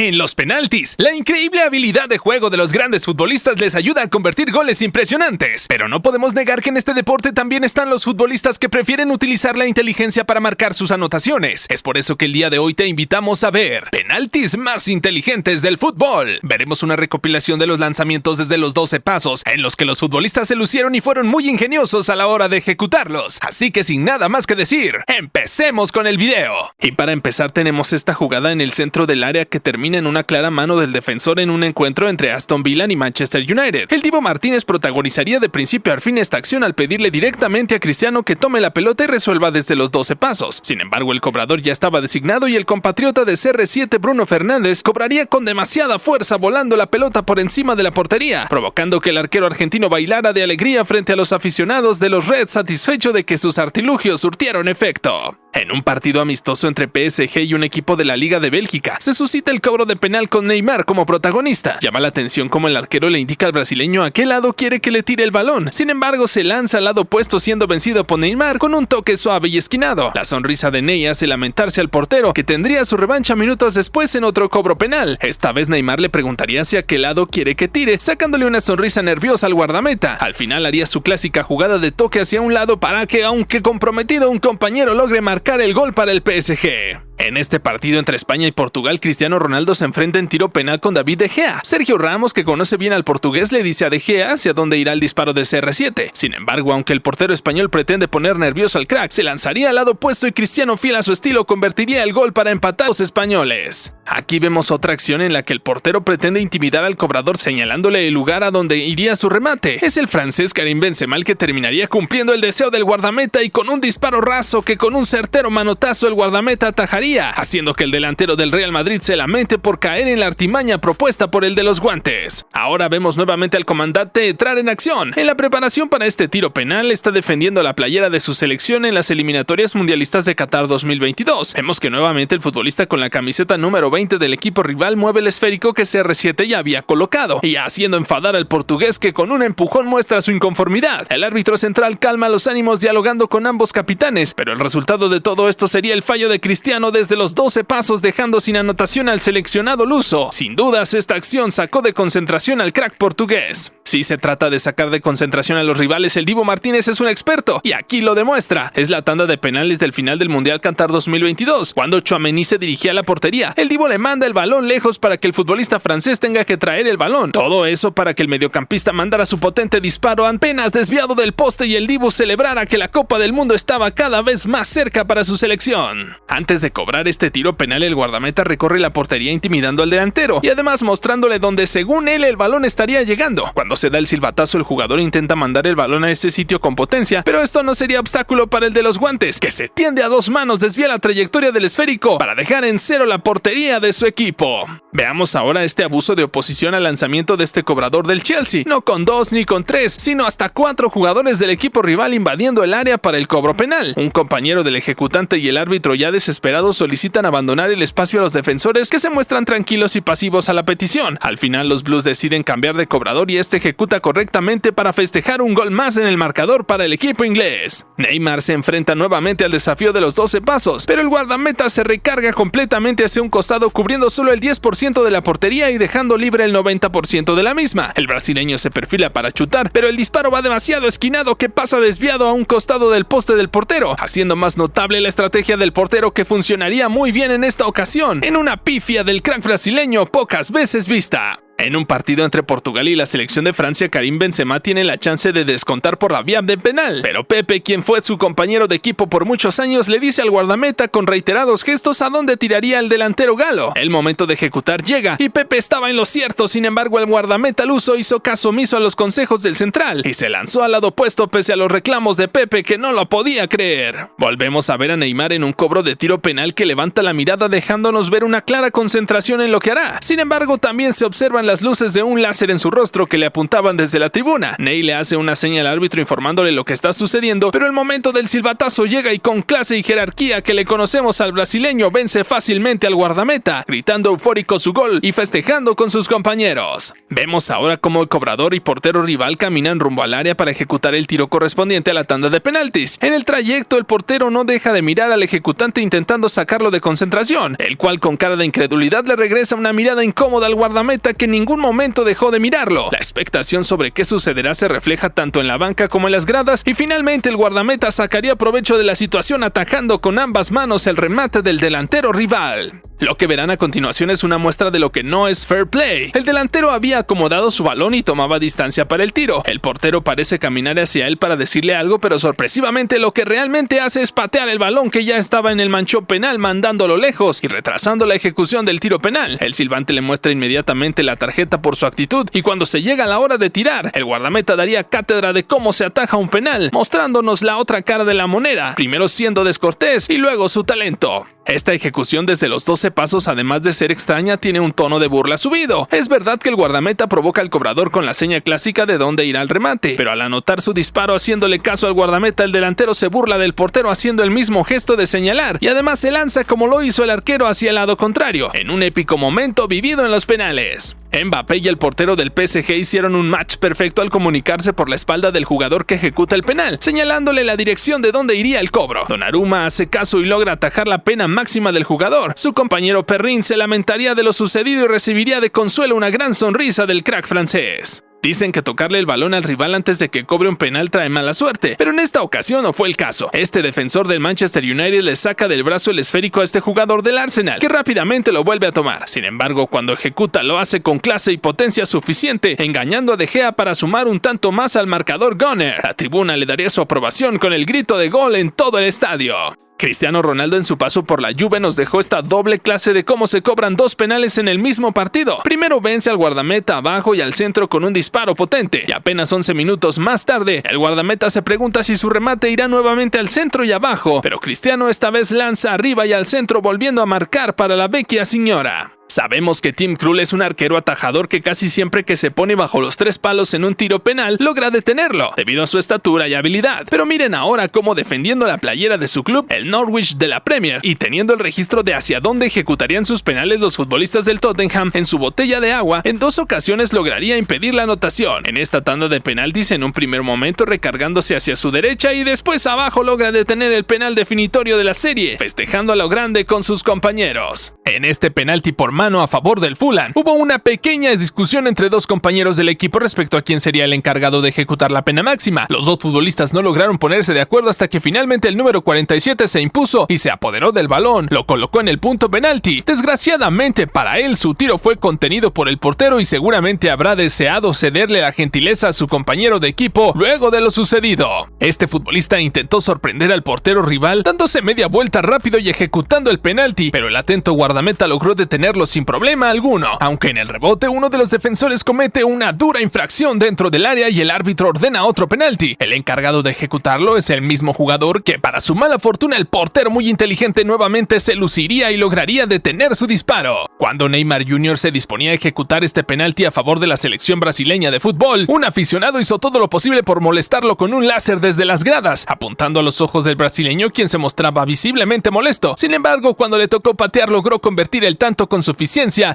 En los penaltis, la increíble habilidad de juego de los grandes futbolistas les ayuda a convertir goles impresionantes. Pero no podemos negar que en este deporte también están los futbolistas que prefieren utilizar la inteligencia para marcar sus anotaciones. Es por eso que el día de hoy te invitamos a ver penaltis más inteligentes del fútbol. Veremos una recopilación de los lanzamientos desde los 12 pasos, en los que los futbolistas se lucieron y fueron muy ingeniosos a la hora de ejecutarlos. Así que sin nada más que decir, empecemos con el video. Y para empezar tenemos esta jugada en el centro del área que termina en una clara mano del defensor en un encuentro entre Aston Villa y Manchester United. El Dibu Martínez protagonizaría de principio a fin esta acción al pedirle directamente a Cristiano que tome la pelota y resuelva desde los 12 pasos. Sin embargo, el cobrador ya estaba designado y el compatriota de CR7 Bruno Fernández cobraría con demasiada fuerza volando la pelota por encima de la portería, provocando que el arquero argentino bailara de alegría frente a los aficionados de los Reds, satisfecho de que sus artilugios surtieron efecto. En un partido amistoso entre PSG y un equipo de la Liga de Bélgica, se suscita el cobro de penal con Neymar como protagonista. Llama la atención como el arquero le indica al brasileño a qué lado quiere que le tire el balón. Sin embargo, se lanza al lado opuesto siendo vencido por Neymar con un toque suave y esquinado. La sonrisa de Ney hace lamentarse al portero, que tendría su revancha minutos después en otro cobro penal. Esta vez Neymar le preguntaría hacia qué lado quiere que tire, sacándole una sonrisa nerviosa al guardameta. Al final haría su clásica jugada de toque hacia un lado para que, aunque comprometido, un compañero logre marcar el gol para el PSG. En este partido entre España y Portugal, Cristiano Ronaldo se enfrenta en tiro penal con David De Gea. Sergio Ramos, que conoce bien al portugués, le dice a De Gea hacia dónde irá el disparo de CR7. Sin embargo, aunque el portero español pretende poner nervioso al crack, se lanzaría al lado opuesto y Cristiano, fiel a su estilo, convertiría el gol para empatar a los españoles. Aquí vemos otra acción en la que el portero pretende intimidar al cobrador señalándole el lugar a donde iría su remate. Es el francés Karim Benzema el que terminaría cumpliendo el deseo del guardameta y con un disparo raso que con un certero manotazo el guardameta atajaría, haciendo que el delantero del Real Madrid se lamente por caer en la artimaña propuesta por el de los guantes. Ahora vemos nuevamente al comandante entrar en acción. En la preparación para este tiro penal está defendiendo la playera de su selección en las eliminatorias mundialistas de Qatar 2022. Vemos que nuevamente el futbolista con la camiseta número 20 del equipo rival mueve el esférico que CR7 ya había colocado, y haciendo enfadar al portugués, que con un empujón muestra su inconformidad. El árbitro central calma los ánimos dialogando con ambos capitanes, pero el resultado de todo esto sería el fallo de Cristiano desde los 12 pasos, dejando sin anotación al seleccionado luso. Sin dudas, esta acción sacó de concentración al crack portugués. Si se trata de sacar de concentración a los rivales, el Dibu Martínez es un experto, y aquí lo demuestra. Es la tanda de penales del final del Mundial Qatar 2022, cuando Tchouaméni se dirigía a la portería. El Dibu le manda el balón lejos para que el futbolista francés tenga que traer el balón. Todo eso para que el mediocampista mandara su potente disparo apenas desviado del poste y el Dibu celebrara que la Copa del Mundo estaba cada vez más cerca para su selección. Antes de cobrar este tiro penal, el guardameta recorre la portería intimidando al delantero y además mostrándole donde según él el balón estaría llegando. Cuando se da el silbatazo, el jugador intenta mandar el balón a ese sitio con potencia, pero esto no sería obstáculo para el de los guantes, que se tiende a dos manos, desvía la trayectoria del esférico para dejar en cero la portería de su equipo. Veamos ahora este abuso de oposición al lanzamiento de este cobrador del Chelsea, no con 2 ni con 3, sino hasta 4 jugadores del equipo rival invadiendo el área para el cobro penal. Un compañero del ejecutante y el árbitro, ya desesperados, solicitan abandonar el espacio a los defensores, que se muestran tranquilos y pasivos a la petición. Al final los Blues deciden cambiar de cobrador y este ejecuta correctamente para festejar un gol más en el marcador para el equipo inglés. Neymar se enfrenta nuevamente al desafío de los 12 pasos, pero el guardameta se recarga completamente hacia un costado, cubriendo solo el 10% de la portería y dejando libre el 90% de la misma. El brasileño se perfila para chutar, pero el disparo va demasiado esquinado que pasa desviado a un costado del poste del portero, haciendo más notable la estrategia del portero, que funcionaría muy bien en esta ocasión, en una pifia del crack brasileño pocas veces vista. En un partido entre Portugal y la selección de Francia, Karim Benzema tiene la chance de descontar por la vía de penal, pero Pepe, quien fue su compañero de equipo por muchos años, le dice al guardameta con reiterados gestos a dónde tiraría el delantero galo. El momento de ejecutar llega y Pepe estaba en lo cierto. Sin embargo, el guardameta luso hizo caso omiso a los consejos del central y se lanzó al lado opuesto pese a los reclamos de Pepe, que no lo podía creer. Volvemos a ver a Neymar en un cobro de tiro penal que levanta la mirada, dejándonos ver una clara concentración en lo que hará. Sin embargo, también se observan las luces de un láser en su rostro que le apuntaban desde la tribuna. Ney le hace una seña al árbitro informándole lo que está sucediendo, pero el momento del silbatazo llega y con clase y jerarquía que le conocemos al brasileño vence fácilmente al guardameta, gritando eufórico su gol y festejando con sus compañeros. Vemos ahora cómo el cobrador y portero rival caminan rumbo al área para ejecutar el tiro correspondiente a la tanda de penaltis. En el trayecto, el portero no deja de mirar al ejecutante intentando sacarlo de concentración, el cual con cara de incredulidad le regresa una mirada incómoda al guardameta que en ningún momento dejó de mirarlo. La expectación sobre qué sucederá se refleja tanto en la banca como en las gradas y finalmente el guardameta sacaría provecho de la situación atajando con ambas manos el remate del delantero rival. Lo que verán a continuación es una muestra de lo que no es fair play. El delantero había acomodado su balón y tomaba distancia para el tiro. El portero parece caminar hacia él para decirle algo, pero sorpresivamente lo que realmente hace es patear el balón que ya estaba en el manchón penal, mandándolo lejos y retrasando la ejecución del tiro penal. El silbante le muestra inmediatamente la tarjeta por su actitud y cuando se llega a la hora de tirar, el guardameta daría cátedra de cómo se ataja un penal, mostrándonos la otra cara de la moneda, primero siendo descortés y luego su talento. Esta ejecución desde los 12 pasos, además de ser extraña, tiene un tono de burla subido. Es verdad que el guardameta provoca al cobrador con la seña clásica de dónde irá el remate, pero al anotar su disparo haciéndole caso al guardameta, el delantero se burla del portero haciendo el mismo gesto de señalar y además se lanza como lo hizo el arquero hacia el lado contrario, en un épico momento vivido en los penales. Mbappé y el portero del PSG hicieron un match perfecto al comunicarse por la espalda del jugador que ejecuta el penal, señalándole la dirección de dónde iría el cobro. Donnarumma hace caso y logra atajar la pena máxima del jugador. Su compañero Perrin se lamentaría de lo sucedido y recibiría de consuelo una gran sonrisa del crack francés. Dicen que tocarle el balón al rival antes de que cobre un penal trae mala suerte, pero en esta ocasión no fue el caso. Este defensor del Manchester United le saca del brazo el esférico a este jugador del Arsenal, que rápidamente lo vuelve a tomar. Sin embargo, cuando ejecuta lo hace con clase y potencia suficiente, engañando a De Gea para sumar un tanto más al marcador Gunner. La tribuna le daría su aprobación con el grito de gol en todo el estadio. Cristiano Ronaldo en su paso por la Juve nos dejó esta doble clase de cómo se cobran dos penales en el mismo partido. Primero vence al guardameta abajo y al centro con un disparo potente, y apenas 11 minutos más tarde, el guardameta se pregunta si su remate irá nuevamente al centro y abajo, pero Cristiano esta vez lanza arriba y al centro volviendo a marcar para la vecchia signora. Sabemos que Tim Krul es un arquero atajador que casi siempre que se pone bajo los 3 palos en un tiro penal logra detenerlo, debido a su estatura y habilidad. Pero miren ahora cómo defendiendo la playera de su club, el Norwich de la Premier, y teniendo el registro de hacia dónde ejecutarían sus penales los futbolistas del Tottenham en su botella de agua, en 2 ocasiones lograría impedir la anotación. En esta tanda de penaltis, en un primer momento recargándose hacia su derecha y después abajo logra detener el penal definitorio de la serie, festejando a lo grande con sus compañeros. En este penalti por mano a favor del Fulham, hubo una pequeña discusión entre 2 compañeros del equipo respecto a quién sería el encargado de ejecutar la pena máxima. Los 2 futbolistas no lograron ponerse de acuerdo hasta que finalmente el número 47 se impuso y se apoderó del balón, lo colocó en el punto penalti. Desgraciadamente para él, su tiro fue contenido por el portero y seguramente habrá deseado cederle la gentileza a su compañero de equipo luego de lo sucedido. Este futbolista intentó sorprender al portero rival dándose media vuelta rápido y ejecutando el penalti, pero el atento guardameta logró detenerlo sin problema alguno, aunque en el rebote uno de los defensores comete una dura infracción dentro del área y el árbitro ordena otro penalti. El encargado de ejecutarlo es el mismo jugador que, para su mala fortuna, el portero muy inteligente nuevamente se luciría y lograría detener su disparo. Cuando Neymar Jr. se disponía a ejecutar este penalti a favor de la selección brasileña de fútbol, un aficionado hizo todo lo posible por molestarlo con un láser desde las gradas, apuntando a los ojos del brasileño, quien se mostraba visiblemente molesto. Sin embargo, cuando le tocó patear, logró convertir el tanto con suficiencia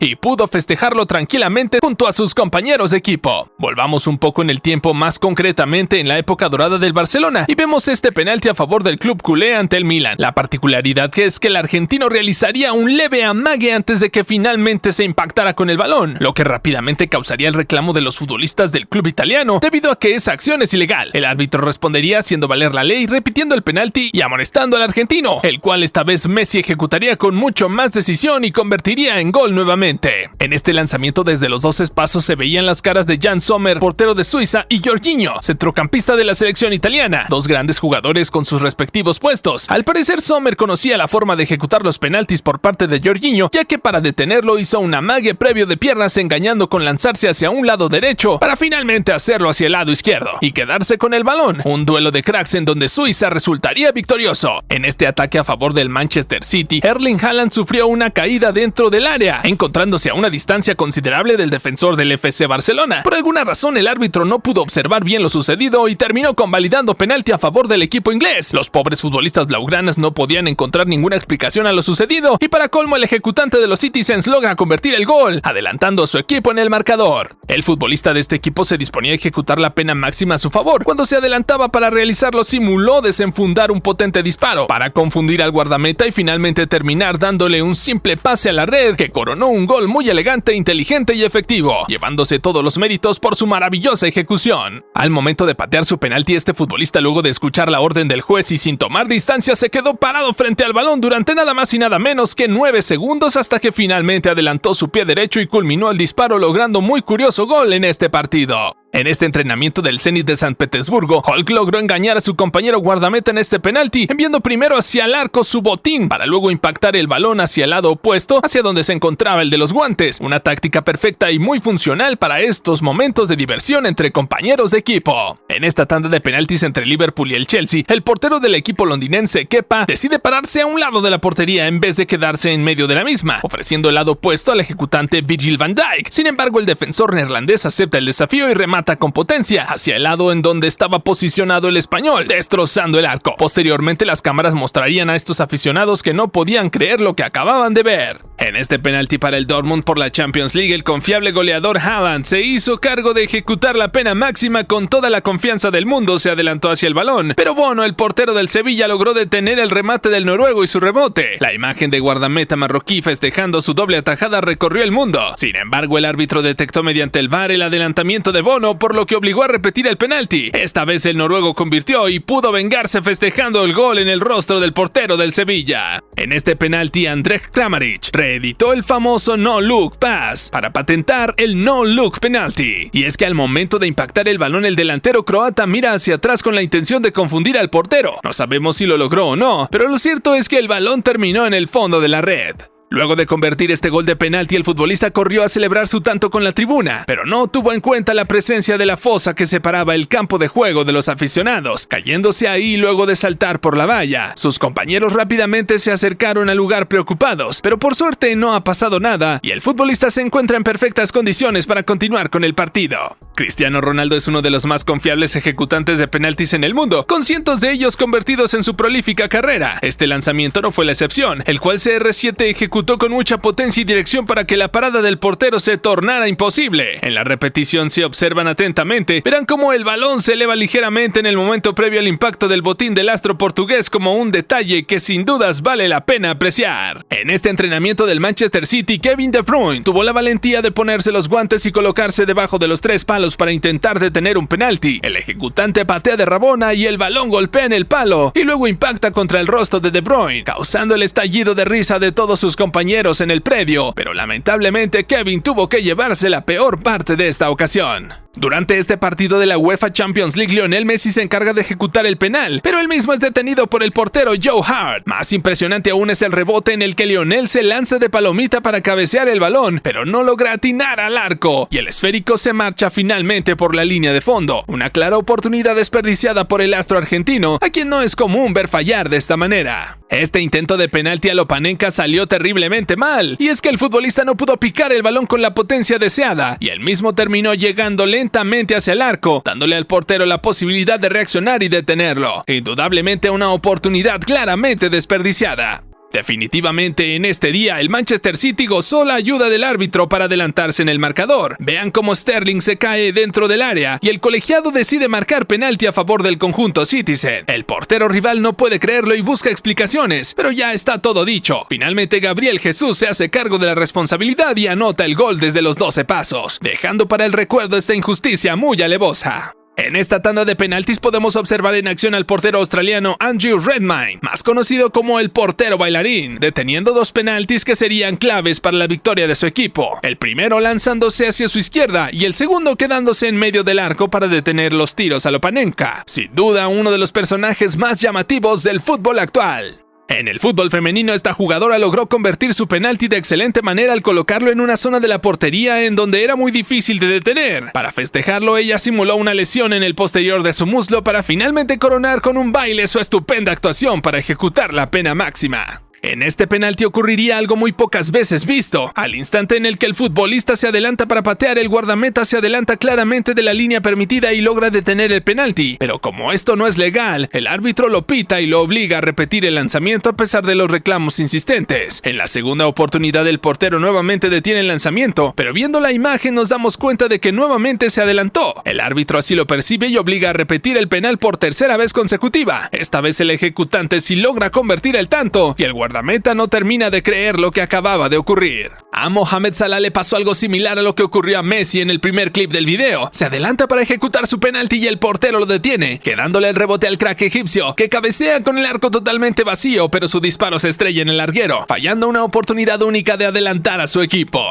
y pudo festejarlo tranquilamente junto a sus compañeros de equipo. Volvamos un poco en el tiempo, más concretamente en la época dorada del Barcelona, y vemos este penalti a favor del club culé ante el Milan. La particularidad que es que el argentino realizaría un leve amague antes de que finalmente se impactara con el balón, lo que rápidamente causaría el reclamo de los futbolistas del club italiano, debido a que esa acción es ilegal. El árbitro respondería haciendo valer la ley, repitiendo el penalti y amonestando al argentino, el cual esta vez Messi ejecutaría con mucho más decisión y convertiría en gol nuevamente. En este lanzamiento desde los 12 pasos se veían las caras de Jan Sommer, portero de Suiza, y Jorginho, centrocampista de la selección italiana, 2 grandes jugadores con sus respectivos puestos. Al parecer Sommer conocía la forma de ejecutar los penaltis por parte de Jorginho, ya que para detenerlo hizo un amague previo de piernas engañando con lanzarse hacia un lado derecho para finalmente hacerlo hacia el lado izquierdo y quedarse con el balón. Un duelo de cracks en donde Suiza resultaría victorioso. En este ataque a favor del Manchester City, Erling Haaland sufrió una caída dentro del área área, encontrándose a una distancia considerable del defensor del FC Barcelona. Por alguna razón, el árbitro no pudo observar bien lo sucedido y terminó convalidando penalti a favor del equipo inglés. Los pobres futbolistas blaugranas no podían encontrar ninguna explicación a lo sucedido y para colmo el ejecutante de los Citizens logra convertir el gol, adelantando a su equipo en el marcador. El futbolista de este equipo se disponía a ejecutar la pena máxima a su favor. Cuando se adelantaba para realizarlo, simuló desenfundar un potente disparo para confundir al guardameta y finalmente terminar dándole un simple pase a la red que coronó un gol muy elegante, inteligente y efectivo, llevándose todos los méritos por su maravillosa ejecución. Al momento de patear su penalti, este futbolista, luego de escuchar la orden del juez y sin tomar distancia, se quedó parado frente al balón durante nada más y nada menos que 9 segundos hasta que finalmente adelantó su pie derecho y culminó el disparo, logrando muy curioso gol en este partido. En este entrenamiento del Zenit de San Petersburgo, Hulk logró engañar a su compañero guardameta en este penalti, enviando primero hacia el arco su botín para luego impactar el balón hacia el lado opuesto, hacia donde se encontraba el de los guantes. Una táctica perfecta y muy funcional para estos momentos de diversión entre compañeros de equipo. En esta tanda de penaltis entre Liverpool y el Chelsea, el portero del equipo londinense, Kepa, decide pararse a un lado de la portería en vez de quedarse en medio de la misma, ofreciendo el lado opuesto al ejecutante Virgil van Dijk. Sin embargo, el defensor neerlandés acepta el desafío y remata con potencia hacia el lado en donde estaba posicionado el español, destrozando el arco. Posteriormente, las cámaras mostrarían a estos aficionados que no podían creer lo que acababan de ver. En este penalti para el Dortmund por la Champions League, el confiable goleador Haaland se hizo cargo de ejecutar la pena máxima con toda la confianza del mundo, se adelantó hacia el balón, pero Bono, el portero del Sevilla, logró detener el remate del noruego y su rebote. La imagen de guardameta marroquí festejando su doble atajada recorrió el mundo. Sin embargo, el árbitro detectó mediante el VAR el adelantamiento de Bono, por lo que obligó a repetir el penalti. Esta vez el noruego convirtió y pudo vengarse festejando el gol en el rostro del portero del Sevilla. En este penalti, Andrej Kramaric reeditó el famoso no-look pass para patentar el no-look penalty. Y es que al momento de impactar el balón, el delantero croata mira hacia atrás con la intención de confundir al portero. No sabemos si lo logró o no, pero lo cierto es que el balón terminó en el fondo de la red. Luego de convertir este gol de penalti, el futbolista corrió a celebrar su tanto con la tribuna, pero no tuvo en cuenta la presencia de la fosa que separaba el campo de juego de los aficionados, cayéndose ahí luego de saltar por la valla. Sus compañeros rápidamente se acercaron al lugar preocupados, pero por suerte no ha pasado nada y el futbolista se encuentra en perfectas condiciones para continuar con el partido. Cristiano Ronaldo es uno de los más confiables ejecutantes de penaltis en el mundo, con cientos de ellos convertidos en su prolífica carrera. Este lanzamiento no fue la excepción, el cual CR7 ejecutó con mucha potencia y dirección para que la parada del portero se tornara imposible. En la repetición, si observan atentamente, verán cómo el balón se eleva ligeramente en el momento previo al impacto del botín del astro portugués, como un detalle que sin dudas vale la pena apreciar. En este entrenamiento del Manchester City, Kevin De Bruyne tuvo la valentía de ponerse los guantes y colocarse debajo de los 3 palos para intentar detener un penalti. El ejecutante patea de rabona y el balón golpea en el palo y luego impacta contra el rostro de De Bruyne, causando el estallido de risa de todos sus compañeros en el predio, pero lamentablemente Kevin tuvo que llevarse la peor parte de esta ocasión. Durante este partido de la UEFA Champions League, Lionel Messi se encarga de ejecutar el penal, pero él mismo es detenido por el portero Joe Hart. Más impresionante aún es el rebote en el que Lionel se lanza de palomita para cabecear el balón, pero no logra atinar al arco, y el esférico se marcha finalmente por la línea de fondo. Una clara oportunidad desperdiciada por el astro argentino, a quien no es común ver fallar de esta manera. Este intento de penalti a lo Panenka salió terriblemente mal, y es que el futbolista no pudo picar el balón con la potencia deseada, y él mismo terminó llegando lentamente hacia el arco, dándole al portero la posibilidad de reaccionar y detenerlo. Indudablemente una oportunidad claramente desperdiciada. Definitivamente en este día el Manchester City gozó la ayuda del árbitro para adelantarse en el marcador. Vean cómo Sterling se cae dentro del área y el colegiado decide marcar penalti a favor del conjunto Citizen. El portero rival no puede creerlo y busca explicaciones, pero ya está todo dicho. Finalmente Gabriel Jesús se hace cargo de la responsabilidad y anota el gol desde los 12 pasos, dejando para el recuerdo esta injusticia muy alevosa. En esta tanda de penaltis podemos observar en acción al portero australiano Andrew Redmayne, más conocido como el portero bailarín, deteniendo 2 penaltis que serían claves para la victoria de su equipo. El primero lanzándose hacia su izquierda y el segundo quedándose en medio del arco para detener los tiros a lo Panenka. Sin duda uno de los personajes más llamativos del fútbol actual. En el fútbol femenino, esta jugadora logró convertir su penalti de excelente manera al colocarlo en una zona de la portería en donde era muy difícil de detener. Para festejarlo, ella simuló una lesión en el posterior de su muslo para finalmente coronar con un baile su estupenda actuación para ejecutar la pena máxima. En este penalti ocurriría algo muy pocas veces visto. Al instante en el que el futbolista se adelanta para patear, el guardameta se adelanta claramente de la línea permitida y logra detener el penalti. Pero como esto no es legal, el árbitro lo pita y lo obliga a repetir el lanzamiento a pesar de los reclamos insistentes. En la segunda oportunidad el portero nuevamente detiene el lanzamiento, pero viendo la imagen nos damos cuenta de que nuevamente se adelantó. El árbitro así lo percibe y obliga a repetir el penal por tercera vez consecutiva. Esta vez el ejecutante sí logra convertir el tanto y el guardameta no termina de creer lo que acababa de ocurrir. A Mohamed Salah le pasó algo similar a lo que ocurrió a Messi en el primer clip del video. Se adelanta para ejecutar su penalti y el portero lo detiene, quedándole el rebote al crack egipcio, que cabecea con el arco totalmente vacío, pero su disparo se estrella en el larguero, fallando una oportunidad única de adelantar a su equipo.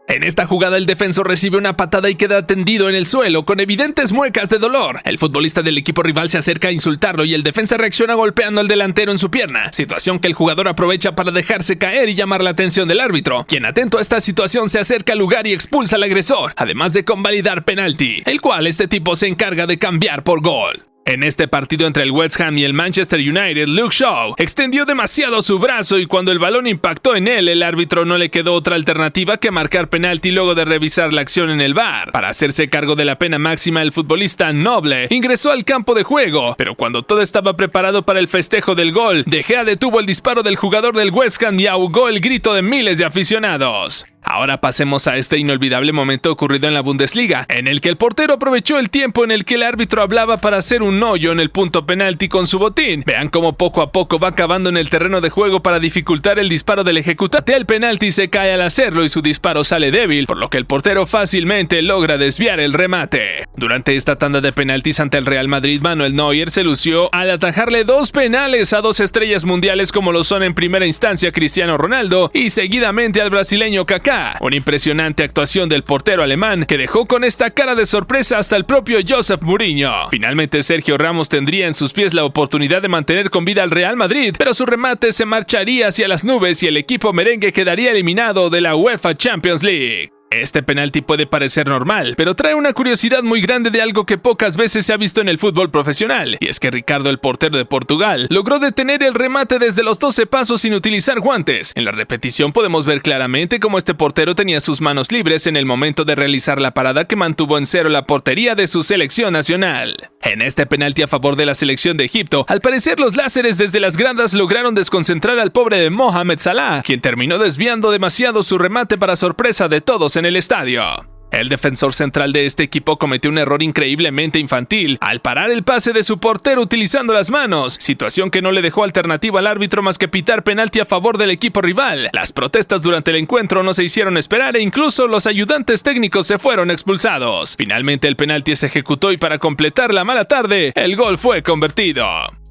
En esta jugada el defensor recibe una patada y queda tendido en el suelo con evidentes muecas de dolor. El futbolista del equipo rival se acerca a insultarlo y el defensa reacciona golpeando al delantero en su pierna, situación que el jugador aprovecha para dejarse caer y llamar la atención del árbitro, quien atento a esta situación se acerca al lugar y expulsa al agresor, además de convalidar penalti, el cual este tipo se encarga de cambiar por gol. En este partido entre el West Ham y el Manchester United, Luke Shaw extendió demasiado su brazo y cuando el balón impactó en él, el árbitro no le quedó otra alternativa que marcar penalti luego de revisar la acción en el VAR. Para hacerse cargo de la pena máxima, el futbolista Noble ingresó al campo de juego, pero cuando todo estaba preparado para el festejo del gol, De Gea detuvo el disparo del jugador del West Ham y ahogó el grito de miles de aficionados. Ahora pasemos a este inolvidable momento ocurrido en la Bundesliga, en el que el portero aprovechó el tiempo en el que el árbitro hablaba para hacer un hoyo en el punto penalti con su botín. Vean cómo poco a poco va cavando en el terreno de juego para dificultar el disparo del ejecutante. El penalti se cae al hacerlo y su disparo sale débil, por lo que el portero fácilmente logra desviar el remate. Durante esta tanda de penaltis ante el Real Madrid, Manuel Neuer se lució al atajarle 2 penales a 2 estrellas mundiales como lo son en primera instancia Cristiano Ronaldo y seguidamente al brasileño Kaká. Una impresionante actuación del portero alemán que dejó con esta cara de sorpresa hasta el propio Josep Mourinho. Finalmente Sergio Ramos tendría en sus pies la oportunidad de mantener con vida al Real Madrid, pero su remate se marcharía hacia las nubes y el equipo merengue quedaría eliminado de la UEFA Champions League. Este penalti puede parecer normal, pero trae una curiosidad muy grande de algo que pocas veces se ha visto en el fútbol profesional, y es que Ricardo, el portero de Portugal, logró detener el remate desde los 12 pasos sin utilizar guantes. En la repetición podemos ver claramente cómo este portero tenía sus manos libres en el momento de realizar la parada que mantuvo en cero la portería de su selección nacional. En este penalti a favor de la selección de Egipto, al parecer los láseres desde las gradas lograron desconcentrar al pobre de Mohamed Salah, quien terminó desviando demasiado su remate para sorpresa de todos en el estadio. El defensor central de este equipo cometió un error increíblemente infantil al parar el pase de su portero utilizando las manos, situación que no le dejó alternativa al árbitro más que pitar penalti a favor del equipo rival. Las protestas durante el encuentro no se hicieron esperar e incluso los ayudantes técnicos se fueron expulsados. Finalmente el penalti se ejecutó y para completar la mala tarde, el gol fue convertido.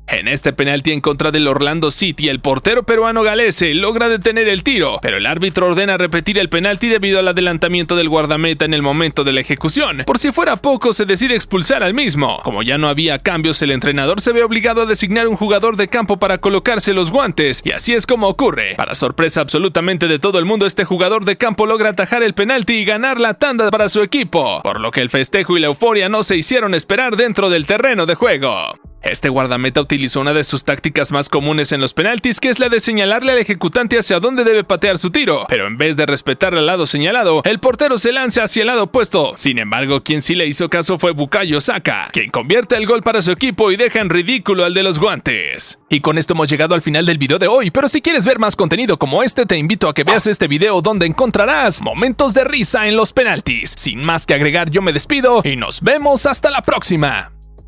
En este penalti en contra del Orlando City, el portero peruano Galese logra detener el tiro, pero el árbitro ordena repetir el penalti debido al adelantamiento del guardameta en el momento de la ejecución. Por si fuera poco, se decide expulsar al mismo. Como ya no había cambios, el entrenador se ve obligado a designar un jugador de campo para colocarse los guantes, y así es como ocurre. Para sorpresa absolutamente de todo el mundo, este jugador de campo logra atajar el penalti y ganar la tanda para su equipo, por lo que el festejo y la euforia no se hicieron esperar dentro del terreno de juego. Este guardameta utilizó una de sus tácticas más comunes en los penaltis, que es la de señalarle al ejecutante hacia dónde debe patear su tiro, pero en vez de respetar el lado señalado, el portero se lanza hacia el lado opuesto. Sin embargo, quien sí le hizo caso fue Bukayo Saka, quien convierte el gol para su equipo y deja en ridículo al de los guantes. Y con esto hemos llegado al final del video de hoy, pero si quieres ver más contenido como este, te invito a que veas este video donde encontrarás momentos de risa en los penaltis. Sin más que agregar, yo me despido y nos vemos hasta la próxima.